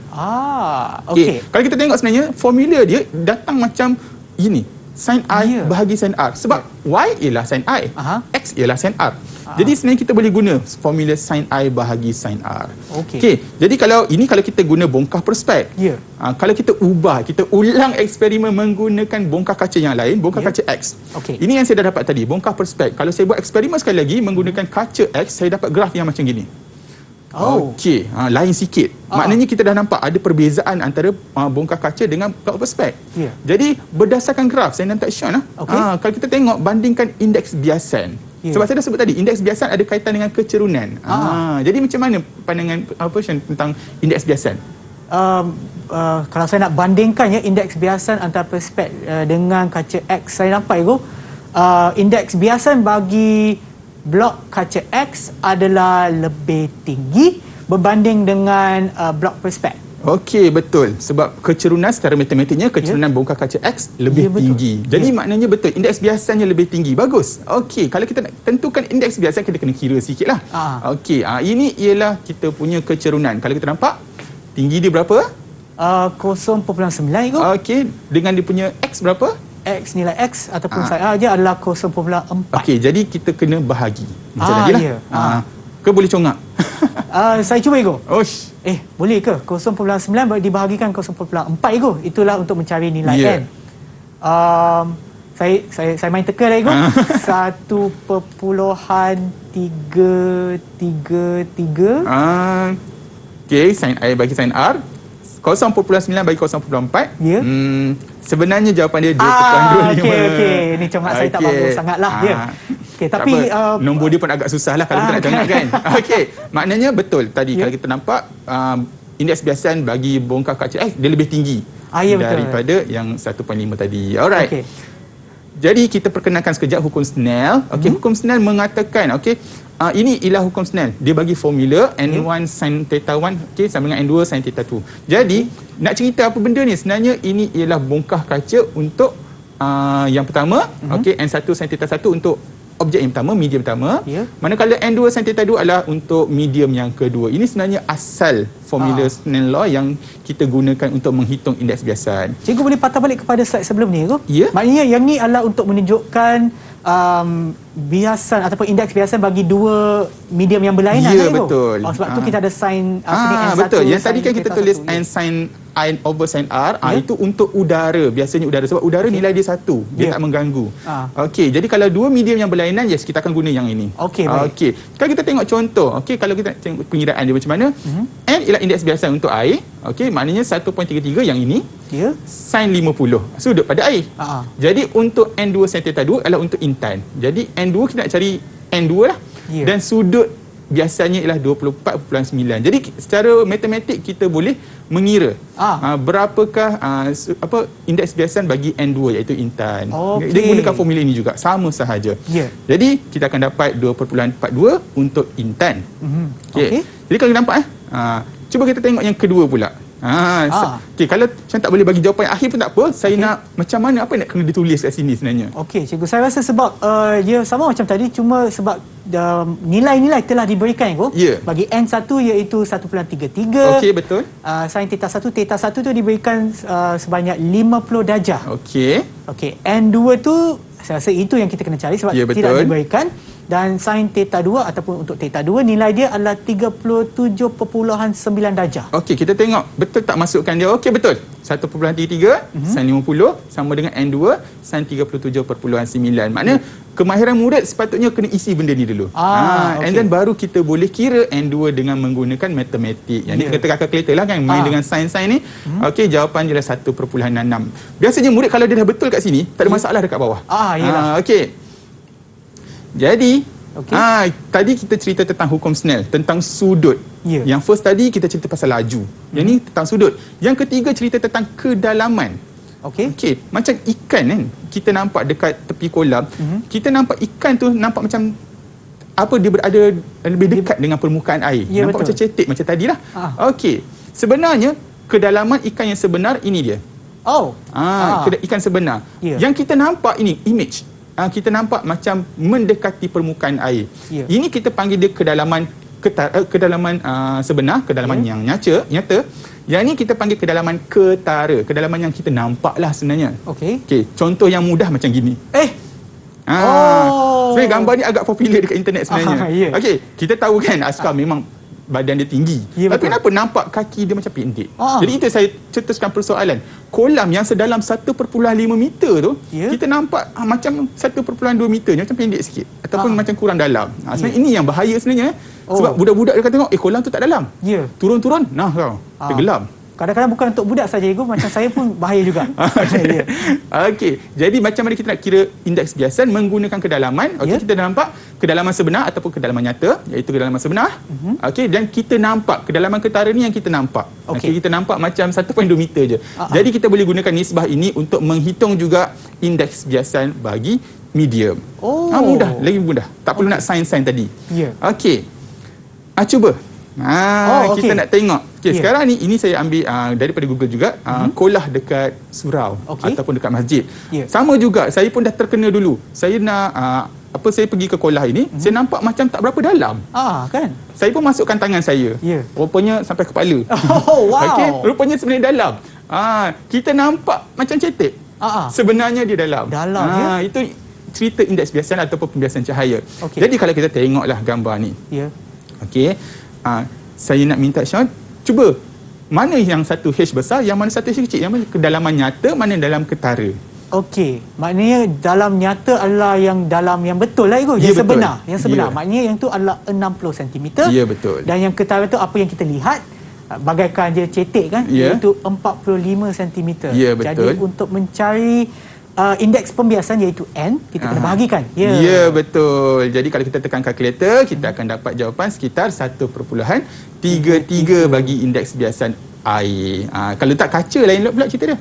Okey. Kalau kita tengok sebenarnya, formula dia datang macam ini. Sin I bahagi sin R. Sebab Y ialah sin I. X ialah sin R. Jadi sebenarnya kita boleh guna formula sin I bahagi sin R. Okey. Jadi kalau kita guna bongkah perspek. Kalau kita kita ulang eksperimen menggunakan bongkah kaca yang lain, bongkah kaca X. Ini yang saya dah dapat tadi, bongkah perspek. Kalau saya buat eksperimen sekali lagi menggunakan kaca X, saya dapat graf yang macam gini. Okey, lain sikit. Maknanya kita dah nampak ada perbezaan antara bongkah kaca dengan bongkah perspek. Jadi berdasarkan graf, saya nak Sean kalau kita tengok bandingkan indeks biasan. Sebab saya dah sebut tadi, indeks biasan ada kaitan dengan keturunan. Jadi macam mana pandangan Sean tentang indeks biasan? Kalau saya nak bandingkan indeks biasan antara perspek dengan kaca X, saya nampak indeks biasan bagi blok kaca X adalah lebih tinggi berbanding dengan blok perspek. Okey, betul. Sebab keturunan secara matematiknya, keturunan bongkah kaca X lebih tinggi. Jadi maknanya betul, indeks biasannya lebih tinggi. Bagus. Okey, kalau kita nak tentukan indeks biasan, kita kena kira sikit lah. Okey, ini ialah kita punya keturunan. Kalau kita nampak, tinggi dia berapa? 0.9 itu. Okey, dengan dia punya X berapa? X, nilai X ataupun sin R je adalah 0.4. Okey, jadi kita kena bahagi. Macam tadi lah. Ke boleh congak? Saya cuba Ego. Osh. Boleh ke? 0.9 dibahagikan 0.4 Ego. Itulah untuk mencari nilai N. Saya main teka lagi. 1.333. Okey, sin I bagi sin R 0.9 bagi 0.4. Ya. Sebenarnya jawapan dia 2.25. Okey. Ni congat saya tak bagus sangatlah. Ya. Okey, tapi nombor dia pun agak susah lah kalau kita nak congat kan. Okey, maknanya betul tadi kalau kita nampak indeks biasan bagi bongkar kaca dia lebih tinggi daripada yang 1.5 tadi. Alright. Okay. Jadi kita perkenalkan sekejap hukum Snell. Okey, hukum Snell mengatakan ini ialah hukum Snell. Dia bagi formula N1 sin theta 1 sama dengan N2 sin theta 2. Jadi nak cerita apa benda ni? Sebenarnya ini ialah bongkar kaca untuk yang pertama, N1 sin theta 1 untuk objek yang pertama, medium pertama. Manakala N2 sin theta 2 adalah untuk medium yang kedua. Ini sebenarnya asal formula Snell law yang kita gunakan untuk menghitung indeks biasan. Cikgu boleh patah balik kepada slide sebelum ni ke? Ya. Maknanya yang ni adalah untuk menunjukkan biasan ataupun indeks biasan bagi dua medium yang berlainan. Ya, betul. Sebab tu kita ada sin N1. Betul. Yang tadi kan kita tulis N sin I over sin R, itu untuk udara. Biasanya udara. Sebab udara nilai dia satu. Dia tak mengganggu. Okey, jadi kalau dua medium yang berlainan, yes, kita akan guna yang ini. Okey, baik. Okey. Kalau kita tengok contoh, kalau kita tengok pengiraan dia macam mana, N ialah indeks biasan untuk air. Okey, maknanya 1.33 yang ini. Sin 50 sudut pada air. Jadi untuk N2 sin theta 2 adalah untuk intan. Jadi N2 kita nak cari N2 lah. Dan sudut biasanya ialah 24.9. Jadi secara matematik kita boleh mengira berapakah indeks biasan bagi N2 iaitu intan. Dia gunakan formula ini juga, sama sahaja. Jadi kita akan dapat 2.42 untuk intan. Jadi kalau kita nampak cuba kita tengok yang kedua pula. Kalau saya tak boleh bagi jawapan yang akhir pun tak apa. Saya nak macam mana, apa yang nak kena ditulis kat sini sebenarnya. Okey, cikgu, saya rasa sebab dia sama macam tadi, cuma sebab nilai-nilai telah diberikan bagi N1 iaitu 1.33. Okey, betul. Sin theta 1 tu diberikan sebanyak 50 darjah. Okey, N2 tu saya rasa itu yang kita kena cari sebab tidak diberikan. Dan sin theta 2 ataupun untuk theta 2 nilai dia adalah 37.9 darjah. Okey, kita tengok betul tak masukkan dia. Okey, betul. 1.33 sin 50 sama dengan N2 sin 37.9. Maknanya kemahiran murid sepatutnya kena isi benda ni dulu. And then baru kita boleh kira N2 dengan menggunakan matematik. Yang ni kita kalkulator lah kan, main dengan sin ni. Okey, jawapan dia adalah 1.6. Biasanya murid kalau dia dah betul kat sini, tak ada masalah dekat bawah. Okey. Jadi, tadi kita cerita tentang hukum Snell, tentang sudut. Yang first tadi kita cerita pasal laju. Yang ni tentang sudut. Yang ketiga cerita tentang kedalaman. Okey, macam ikan kan, kita nampak dekat tepi kolam, kita nampak ikan tu nampak macam dia berada lebih dekat dengan permukaan air. Nampak macam cetek macam tadilah. Okey, sebenarnya kedalaman ikan yang sebenar ini dia. Ikan sebenar. Yang kita nampak ini image. Kita nampak macam mendekati permukaan air. Ini kita panggil dia kedalaman sebenar, kedalaman yang nyata. Yang ini kita panggil kedalaman ketara, kedalaman yang kita nampak lah sebenarnya. Okey, contoh yang mudah macam gini. Sebenarnya gambar ni agak popular dekat internet sebenarnya. Okey, kita tahu kan askar memang badan dia tinggi. Tapi kenapa nampak kaki dia macam pendek? Jadi itu saya cetuskan persoalan. Kolam yang sedalam 1.5 meter tu, kita nampak macam 1.2 meter ni macam pendek sikit ataupun macam kurang dalam. Sebenarnya ini yang bahaya sebenarnya. Sebab budak-budak dia kata tengok, kolam tu tak dalam. Turun-turun, tenggelam. Kadang-kadang bukan untuk budak saja, Ego, macam saya pun bahaya juga. Okey, jadi macam mana kita nak kira indeks biasan menggunakan kedalaman? Okey, kita dah nampak kedalaman sebenar ataupun kedalaman nyata, iaitu kedalaman sebenar. Okey, dan kita nampak kedalaman ketara ni yang kita nampak. Okey, kita nampak macam 1.2 meter je. Jadi kita boleh gunakan nisbah ini untuk menghitung juga indeks biasan bagi medium. Mudah, lagi mudah. Tak perlu nak sin tadi. Okey. Cuba. Kita nak tengok. Sekarang ni ini saya ambil daripada Google juga, kolah dekat surau ataupun dekat masjid. Sama juga, saya pun dah terkena dulu. Saya nak saya pergi ke kolah ini, saya nampak macam tak berapa dalam. Kan? Saya pun masukkan tangan saya. Rupanya sampai kepala. Wow. Rupanya sebenarnya dalam. Kita nampak macam cetek. Sebenarnya dia dalam. Itu cerita indeks biasan ataupun pembiasan cahaya. Jadi kalau kita tengoklah gambar ni. Okey. Saya nak minta Sean, cuba mana yang satu H besar, yang mana satu H kecil, yang mana kedalaman nyata, mana dalam ketara. Okey, maknanya dalam nyata adalah yang dalam yang betul lah itu, Ya, yang betul. sebenar. Yang sebenar. Ya. Maknanya yang tu adalah 60 cm. Ya, betul. Dan yang ketara tu apa yang kita lihat bagaikan dia cetek kan, Ya. iaitu 45 cm. Ya, betul. Jadi untuk mencari indeks pembiasan iaitu N, kita kena bahagikan. Ya, betul. Jadi kalau kita tekan kalkulator, kita akan dapat jawapan sekitar 1.33 bagi indeks biasan air. Kalau letak kaca lain pula cerita dia.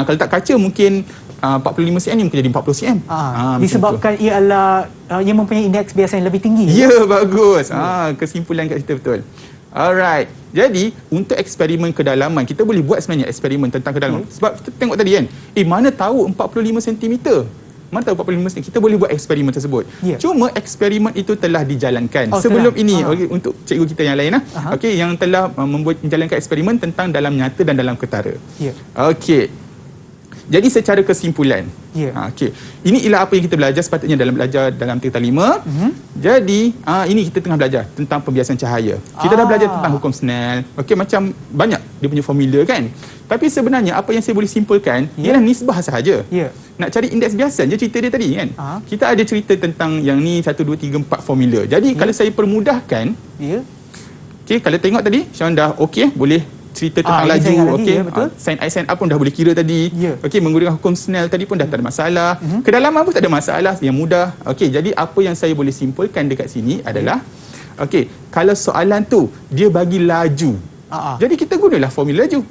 Kalau letak kaca mungkin 45 cm ni mungkin jadi 40 cm. Macam Disebabkan ia adalah ia mempunyai indeks biasan yang lebih tinggi. Ya, bagus. Kesimpulan kat situ betul. Alright. Jadi, untuk eksperimen kedalaman, kita boleh buat sebenarnya eksperimen tentang kedalaman. Sebab kita tengok tadi kan, mana tahu 45 cm. Mana tahu 45 cm. Kita boleh buat eksperimen tersebut. Cuma eksperimen itu telah dijalankan. Sebelum ini, untuk cikgu kita yang lain, yang telah menjalankan eksperimen tentang dalam nyata dan dalam ketara. Okey. Jadi secara kesimpulan, ini ialah apa yang kita belajar sepatutnya dalam belajar dalam tingkatan 5. Jadi, ini kita tengah belajar tentang pembiasan cahaya. Kita dah belajar tentang hukum Snell. Macam banyak dia punya formula kan. Tapi sebenarnya apa yang saya boleh simpulkan ialah nisbah sahaja. Nak cari indeks biasan je cerita dia tadi kan. Kita ada cerita tentang yang ni 1, 2, 3, 4 formula. Jadi kalau saya permudahkan, kalau tengok tadi Sean dah boleh cerita tentang laju, sin I sin A pun dah boleh kira tadi. Menggunakan hukum Snell tadi pun dah tak ada masalah. Kedalaman pun tak ada masalah, yang mudah. Jadi apa yang saya boleh simpulkan dekat sini adalah kalau soalan tu dia bagi laju, jadi kita gunalah formula laju.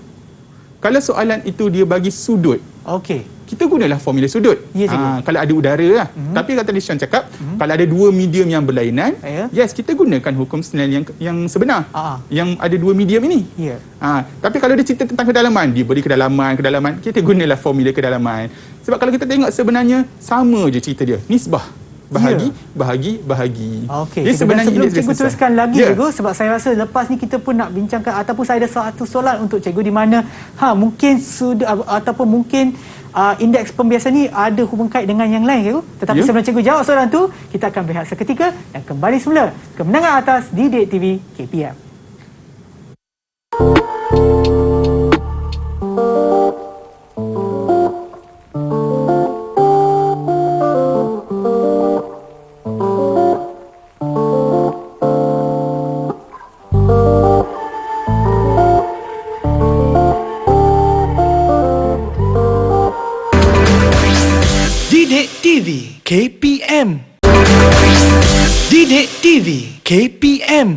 Kalau soalan itu dia bagi sudut, kita gunalah formula sudut. Kalau ada udara lah. Tapi kalau tadi Sean cakap, kalau ada dua medium yang berlainan, kita gunakan hukum Snell yang sebenar. Yang ada dua medium ini. Tapi kalau dia cerita tentang kedalaman, dia beri kedalaman, kita gunalah formula kedalaman. Sebab kalau kita tengok sebenarnya sama je cerita dia. Nisbah. Bahagi. Dia sebenarnya sebelum cikgu teruskan lagi, cikgu, sebab saya rasa lepas ni kita pun nak bincangkan, ataupun saya ada satu soalan untuk cikgu di mana mungkin sudah ataupun mungkin indeks pembiasan ni ada hubung kait dengan yang lain, cikgu. Tetapi sebelum cikgu jawab soalan tu, kita akan berehat seketika dan kembali semula Kemenangan Atas di Didik TV KPM. Didik TV KPM. Didik TV KPM.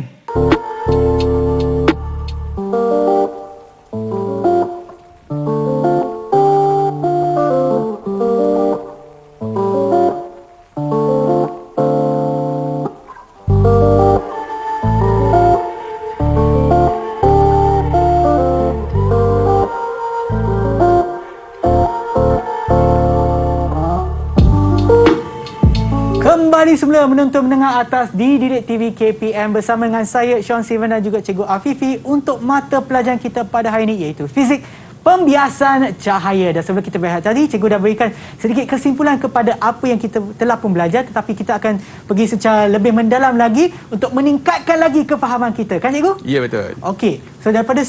Kembali semula menonton Menengah Atas di Didik TV KPM bersama dengan saya Sean Steven dan juga Cikgu Afifi untuk mata pelajaran kita pada hari ini iaitu Fizik Pembiasan Cahaya. Dan sebelum kita berehat tadi, Cikgu dah berikan sedikit kesimpulan kepada apa yang kita telah pun belajar, tetapi kita akan pergi secara lebih mendalam lagi untuk meningkatkan lagi kefahaman kita. Kan Cikgu? Ya, betul. Okey. So daripada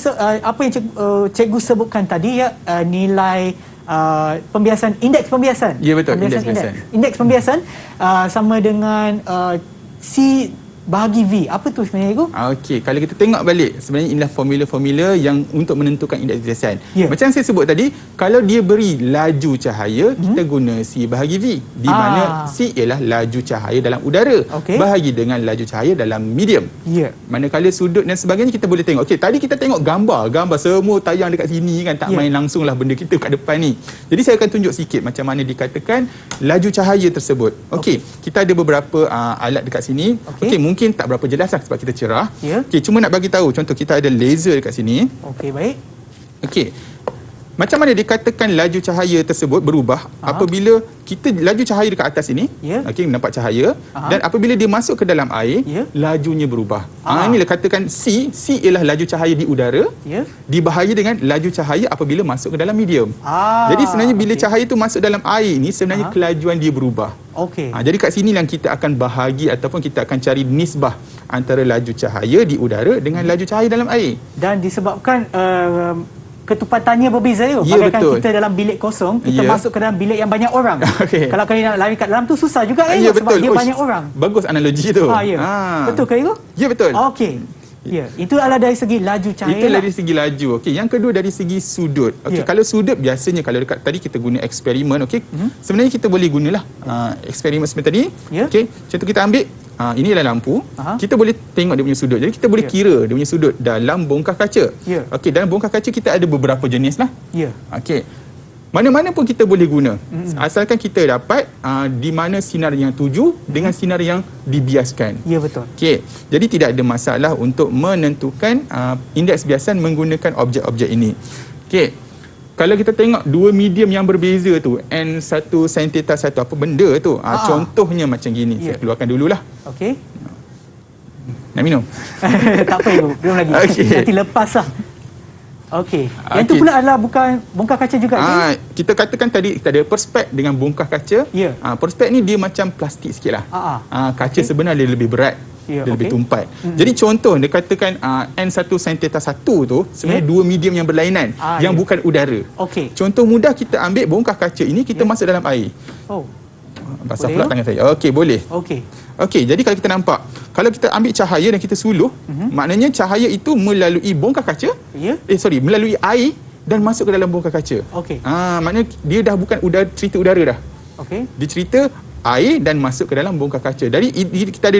apa yang Cikgu sebutkan tadi nilai pembiasan, indeks pembiasan. Ya, betul. Indeks pembiasan sama dengan C bahagi V. Apa tu sebenarnya, Cikgu? Kalau kita tengok balik, sebenarnya inilah formula-formula yang untuk menentukan indeks biasan. Macam saya sebut tadi, kalau dia beri laju cahaya, kita guna C bahagi V. Di mana C ialah laju cahaya dalam udara. Bahagi dengan laju cahaya dalam medium. Manakala sudut dan sebagainya, kita boleh tengok. Tadi kita tengok gambar semua tayang dekat sini kan, tak main langsung lah benda kita kat depan ni. Jadi saya akan tunjuk sikit macam mana dikatakan laju cahaya tersebut. Kita ada beberapa alat dekat sini. Mungkin tak berapa jelas lah sebab kita cerah. Cuma nak bagi tahu, contoh kita ada laser dekat sini. Baik. Macam mana dikatakan laju cahaya tersebut berubah apabila kita laju cahaya dekat atas ini, nampak cahaya, dan apabila dia masuk ke dalam air, lajunya berubah. Inilah katakan C ialah laju cahaya di udara, dibahagi dengan laju cahaya apabila masuk ke dalam medium. Jadi sebenarnya bila cahaya itu masuk dalam air ni, sebenarnya kelajuan dia berubah. Jadi kat sini yang kita akan bahagi ataupun kita akan cari nisbah antara laju cahaya di udara dengan laju cahaya dalam air. Dan disebabkan ketupatannya berbeza tu. Ya, Bagaikan betul. kita dalam bilik kosong, kita Ya. masuk ke dalam bilik yang banyak orang. Okey. Kalau kalian nak lari kat dalam tu susah juga Ya, sebab betul. dia Uish, banyak orang. Bagus analogi tu. Ya. Betul ke itu? Ya, betul. Okey. Ya, itu adalah dari segi laju cahaya. Itu dari segi laju. Okey, yang kedua dari segi sudut. Okey, Ya. kalau sudut biasanya kalau dekat tadi kita guna eksperimen, okey. Sebenarnya kita boleh gunalah eksperimen seperti tadi. Ya. Okey, contoh kita ambil ini adalah lampu. Aha. Kita boleh tengok dia punya sudut. Jadi kita boleh Ya. kira dia punya sudut dalam bongkah kaca. Ya. Okey, dalam bongkah kaca kita ada beberapa jenis lah. Ya. Okey. Mana-mana pun kita boleh guna. Asalkan kita dapat di mana sinar yang tuju dengan sinar yang dibiaskan. Ya, betul. Okey. Jadi tidak ada masalah untuk menentukan indeks biasan menggunakan objek-objek ini. Okey. Kalau kita tengok dua medium yang berbeza tu, N1 sin theta 1 apa benda tu? Contohnya macam gini. Ya. Saya keluarkan dululah. Okey. Nak minum? Tak apa ibu, belum lagi. Okey. Nanti lepas lah. Okey. Yang tu Okey. pula adalah bukan bongkah kaca juga kan? Kita katakan tadi kita ada perspek dengan bongkah kaca. Ya. Perspek ni dia macam plastik sikit lah. Kaca Okey. sebenarnya dia lebih berat. Ya, Dia lebih okey. tumpat. Jadi contoh dia katakan N1 sin theta 1 tu sebenarnya dua medium yang berlainan yang ya. bukan udara. Okey. Contoh mudah kita ambil bongkah kaca ini kita masuk dalam air. Oh. Basah Boleh, pula ya? tangan saya. Okey, boleh. Okey. Okey, jadi kalau kita nampak, kalau kita ambil cahaya dan kita suluh, maknanya cahaya itu melalui bongkah kaca. Ya. Melalui air dan masuk ke dalam bongkah kaca. Okey. Maknanya dia dah bukan cerita udara dah. Okey. Dia cerita air dan masuk ke dalam bongkah kaca. Jadi kita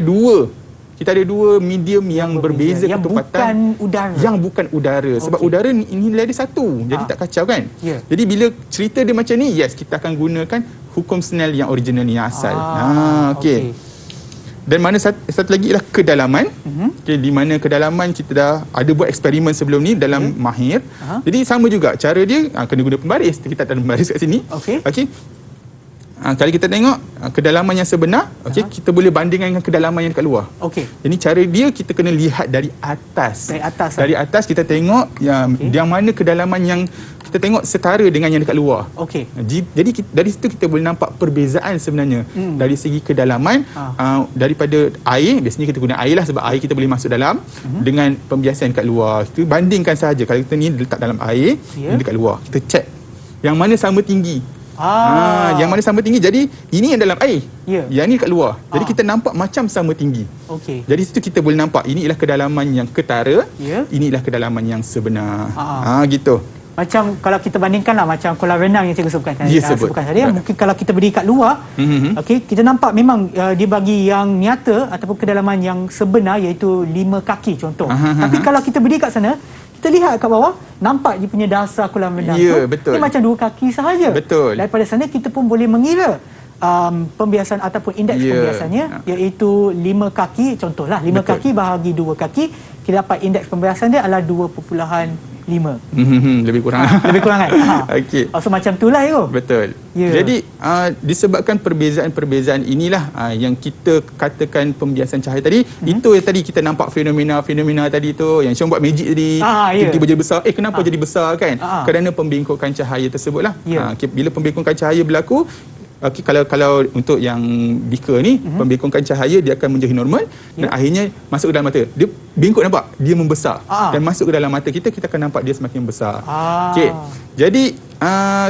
ada dua medium yang berbeza Yang ketepatan bukan udara. yang bukan udara. Sebab Okey. udara ni nilai dia satu. Jadi tak kacau kan? Ya. Jadi bila cerita dia macam ni, yes, kita akan gunakan hukum Snell yang original yang asal. Okey. Dan mana satu lagi ialah kedalaman. Okay, di mana kedalaman kita dah ada buat eksperimen sebelum ni dalam Mahir. Jadi sama juga cara dia kena guna pembaris. Kita tak ada pembaris kat sini. Okey. Okey. Kalau kita tengok kedalaman yang sebenar, okey, kita boleh bandingkan dengan kedalaman yang dekat luar. Okey. Jadi cara dia kita kena lihat dari atas. Dari atas. Dari atas kita tengok yang mana kedalaman yang kita tengok setara dengan yang dekat luar. Okey. Jadi dari situ kita boleh nampak perbezaan sebenarnya dari segi kedalaman daripada air. Biasanya kita guna air lah sebab air kita boleh masuk dalam dengan pembiasan kat luar. Kita bandingkan saja. Kalau kita ni letak dalam air, ni dekat luar. Kita check yang mana sama tinggi. Yang mana sama tinggi. Jadi ini yang dalam air. Yang ni dekat luar. Jadi kita nampak macam sama tinggi. Okey. Jadi situ kita boleh nampak ini ialah kedalaman yang ketara. Ya. Inilah kedalaman yang sebenar. Gitu. Macam kalau kita bandingkan lah macam kolam renang yang cikgu sebutkan tadi. Ya, sebut. Tadi mungkin kalau kita berdiri kat luar, okey, kita nampak memang dia bagi yang nyata ataupun kedalaman yang sebenar iaitu 5 kaki contoh. Tapi kalau kita berdiri kat sana, kita lihat kat bawah, nampak dia punya dasar kolam renang Ya, tu. betul. Dia macam 2 kaki sahaja. Betul. Daripada sana kita pun boleh mengira pembiasan ataupun indeks pembiasannya iaitu 5 kaki contohlah 5 Betul. kaki bahagi 2 kaki kita dapat indeks pembiasan dia adalah 2.5. Lebih kurang. Lebih kurang kan? Okey. So macam itulah itu. Betul. Ya. Jadi disebabkan perbezaan-perbezaan inilah yang kita katakan pembiasan cahaya tadi. Itu yang tadi kita nampak fenomena tadi tu yang Syong buat magic tadi. Tiba-tiba jadi besar. Kenapa jadi besar kan? Kerana pembengkokan cahaya tersebutlah. Bila pembengkokan cahaya berlaku, kalau untuk yang beaker ni pembengkokan cahaya dia akan menjadi normal dan akhirnya masuk ke dalam mata. Dia bengkok nampak, dia membesar dan masuk ke dalam mata kita akan nampak dia semakin besar. Okey. Jadi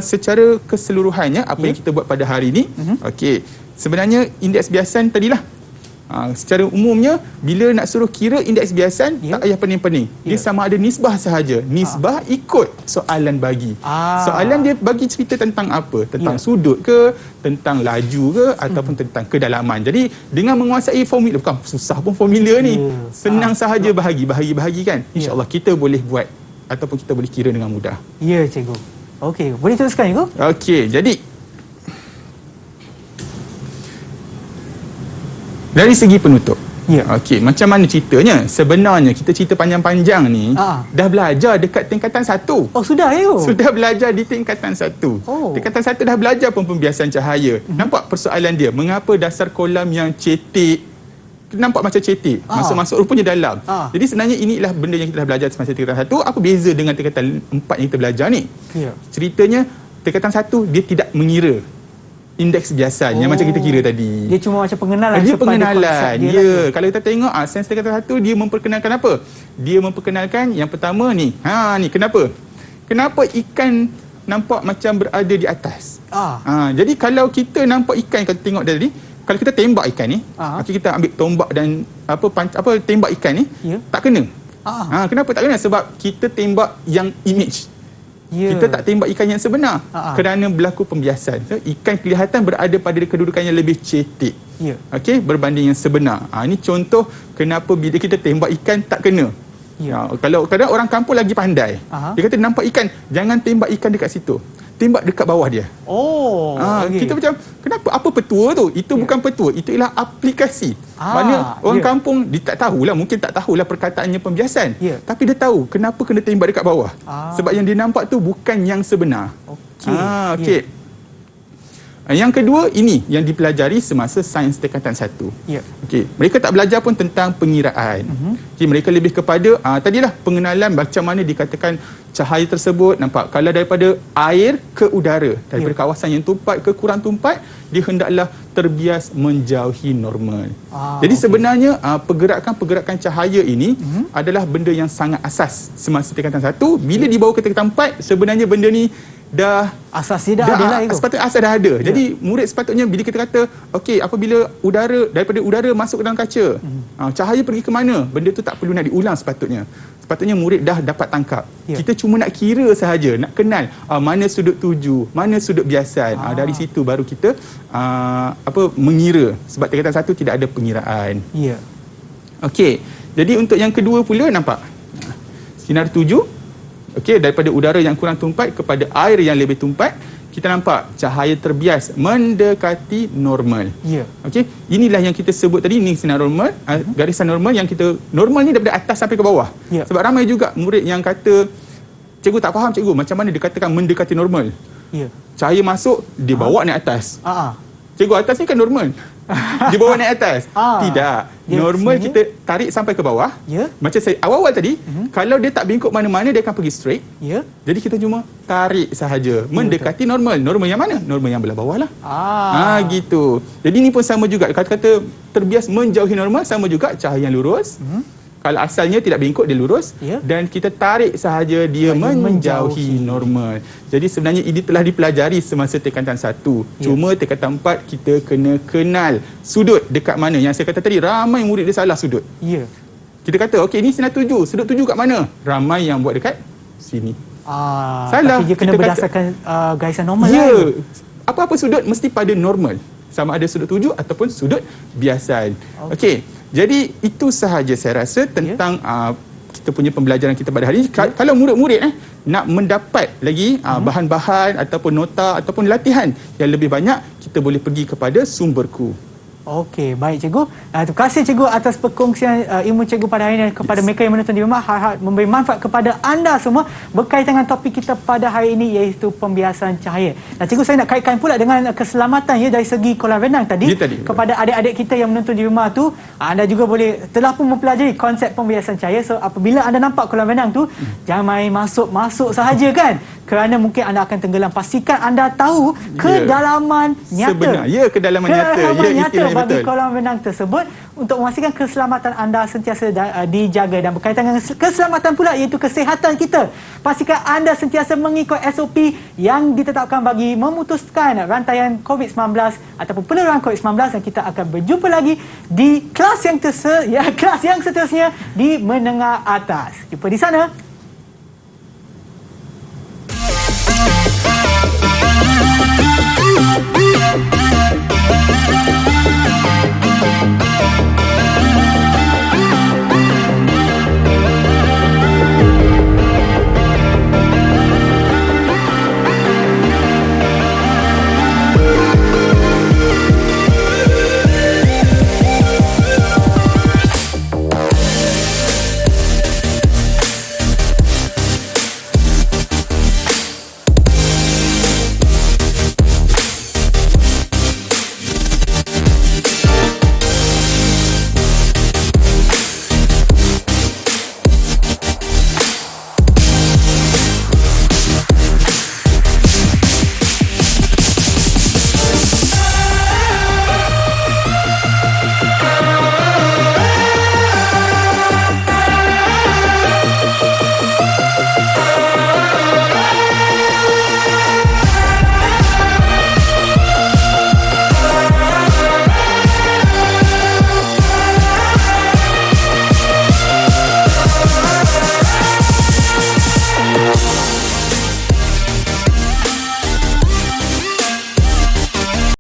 secara keseluruhannya apa yang kita buat pada hari ni, okey. Sebenarnya indeks biasan tadilah secara umumnya bila nak suruh kira indeks biasan tak payah pening-pening. Dia sama ada nisbah sahaja. Nisbah ikut soalan bagi. Soalan dia bagi cerita tentang apa? Tentang sudut ke, tentang laju ke ataupun tentang kedalaman. Jadi dengan menguasai formula, bukan susah pun formula ni. Senang sahaja bahagi kan. InsyaAllah kita boleh buat ataupun kita boleh kira dengan mudah. Ya, cikgu. Okey, boleh teruskan cikgu? Okey, jadi dari segi penutup. Okey, macam mana ceritanya? Sebenarnya kita cerita panjang-panjang ni dah belajar dekat tingkatan 1. Oh, sudah ya? Sudah belajar di tingkatan 1. Tingkatan 1 dah belajar pun pembiasan cahaya. Nampak persoalan dia? Mengapa dasar kolam yang cetek nampak macam cetek? Masuk-masuk rupanya dalam. Jadi sebenarnya inilah benda yang kita dah belajar semasa tingkatan 1. Apa beza dengan tingkatan 4 yang kita belajar ni? Ceritanya tingkatan 1 dia tidak mengira indeks biasan yang macam kita kira tadi. Dia cuma macam pengenalan. Dia pengenalan. Kalau kita tengok sains tingkatan 1 dia memperkenalkan apa? Dia memperkenalkan yang pertama ni. Ni kenapa? kenapa ikan nampak macam berada di atas? Ah. Jadi kalau kita nampak ikan, kalau tengok tadi, kalau kita tembak ikan ni, okey, kita ambil tombak dan tembak ikan ni, tak kena. Kenapa tak kena? Sebab kita tembak yang image. Kita tak tembak ikan yang sebenar kerana berlaku pembiasan. So, ikan kelihatan berada pada kedudukan yang lebih cetek. Okey, berbanding yang sebenar. Ini contoh kenapa bila kita tembak ikan tak kena. Kalau kadang orang kampung lagi pandai. Dia kata nampak ikan, jangan tembak ikan dekat situ. Tembak dekat bawah dia. Okay. Kita macam, kenapa? Apa petua tu? Itu bukan petua, itu ialah aplikasi. Maknanya orang kampung dia tak tahulah, mungkin tak tahulah perkataannya pembiasan. Tapi dia tahu kenapa kena tembak dekat bawah. Sebab yang dia nampak tu bukan yang sebenar. Okey. Yang kedua, ini yang dipelajari semasa sains tingkatan 1. Okey, mereka tak belajar pun tentang pengiraan. Okey, mereka lebih kepada tadilah pengenalan macam mana dikatakan cahaya tersebut nampak. Kalau daripada air ke udara, daripada kawasan yang tumpat ke kurang tumpat, dia hendaklah terbias menjauhi normal. Jadi sebenarnya pergerakan-pergerakan cahaya ini adalah benda yang sangat asas semasa tingkatan 1. Bila dibawa ke tingkatan 4, sebenarnya benda ni dah asasnya dah ada lah itu. Sepatutnya asas dah ada. Jadi murid sepatutnya bila kita kata okey, apabila daripada udara masuk ke dalam kaca, cahaya pergi ke mana? Benda tu tak perlu nak diulang sepatutnya. Sepatutnya murid dah dapat tangkap. Kita cuma nak kira sahaja, nak kenal mana sudut tuju, mana sudut biasan. Dari situ baru kita mengira. Sebab tingkatan 1 tidak ada pengiraan. Okey. Jadi untuk yang kedua pula nampak sinar tuju. Okey, daripada udara yang kurang tumpat kepada air yang lebih tumpat, kita nampak cahaya terbias mendekati normal. Okey, inilah yang kita sebut tadi, ni sinar normal, garisan normal yang kita normal ni daripada atas sampai ke bawah. Sebab ramai juga murid yang kata, cikgu tak faham cikgu, macam mana dikatakan mendekati normal. Cahaya masuk, dia bawa naik atas. Cikgu, atas ni kan normal. Dia bawa naik atas. Tidak. Normal kita tarik sampai ke bawah. Macam saya awal-awal tadi, kalau dia tak bengkok mana-mana, dia akan pergi straight. Jadi kita cuma tarik sahaja. Mendekati normal. Normal yang mana? Normal yang belah bawah lah. Gitu. Jadi ni pun sama juga. Kata-kata terbias menjauhi normal, sama juga cahaya yang lurus. Kalau asalnya tidak bengkok, dia lurus. Dan kita tarik sahaja, dia menjauhi normal. Jadi sebenarnya ini telah dipelajari semasa tingkatan 1. Cuma tingkatan 4 kita kena kenal sudut dekat mana. Yang saya kata tadi, ramai murid dia salah sudut. Kita kata, okey, ini sinar tuju. Sudut tuju kat mana? Ramai yang buat dekat sini. Salah. Tapi dia kena berdasarkan garisan normal. Apa-apa sudut mesti pada normal. Sama ada sudut tuju ataupun sudut biasan. Okey. Jadi itu sahaja saya rasa tentang kita punya pembelajaran kita pada hari ini. Kalau murid-murid nak mendapat lagi bahan-bahan ataupun nota ataupun latihan yang lebih banyak, kita boleh pergi kepada sumberku. Okey, baik cikgu. Terima kasih cikgu atas perkongsian ilmu cikgu pada hari ini kepada mereka yang menonton di rumah. Harap memberi manfaat kepada anda semua berkaitan dengan topik kita pada hari ini, iaitu pembiasan cahaya. Dan cikgu, saya nak kaitkan pula dengan keselamatan dari segi kolam renang tadi. Kepada adik-adik kita yang menonton di rumah tu, anda juga boleh telah pun mempelajari konsep pembiasan cahaya. So apabila anda nampak kolam renang tu, jangan main masuk-masuk sahaja kan. Kerana mungkin anda akan tenggelam. Pastikan anda tahu kedalaman nyata. Sebenar. Kedalaman nyata. Nyata bagi kolam renang tersebut, untuk memastikan keselamatan anda sentiasa dijaga. Dan berkaitan dengan keselamatan pula, iaitu kesihatan kita. Pastikan anda sentiasa mengikut SOP yang ditetapkan bagi memutuskan rantaian COVID-19 ataupun penularan COVID-19. Dan kita akan berjumpa lagi di kelas yang seterusnya di menengah atas. Jumpa di sana.